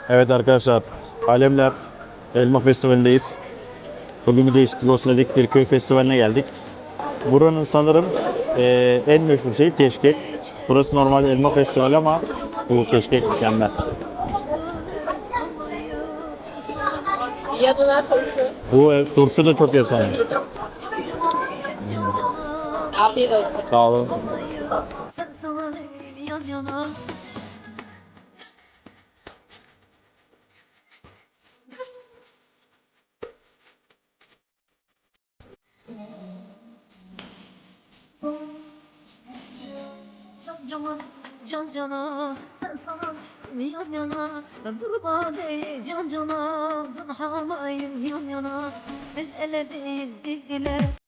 Evet arkadaşlar, Alemler Elma Festivali'ndeyiz. Bugün bir değişiklik olsun dedik, bir köy festivaline geldik. Buranın sanırım en meşhur şeyi keşkek. Burası normalde elma festivali ama bu keşkek mükemmel. Yanına turşu. Bu turşu da çok efsane. Afiyet olsun. Sağ olun. Can cana sen sana yan yana dur bade can cana dur hamayım yan yana el ele değil dil dile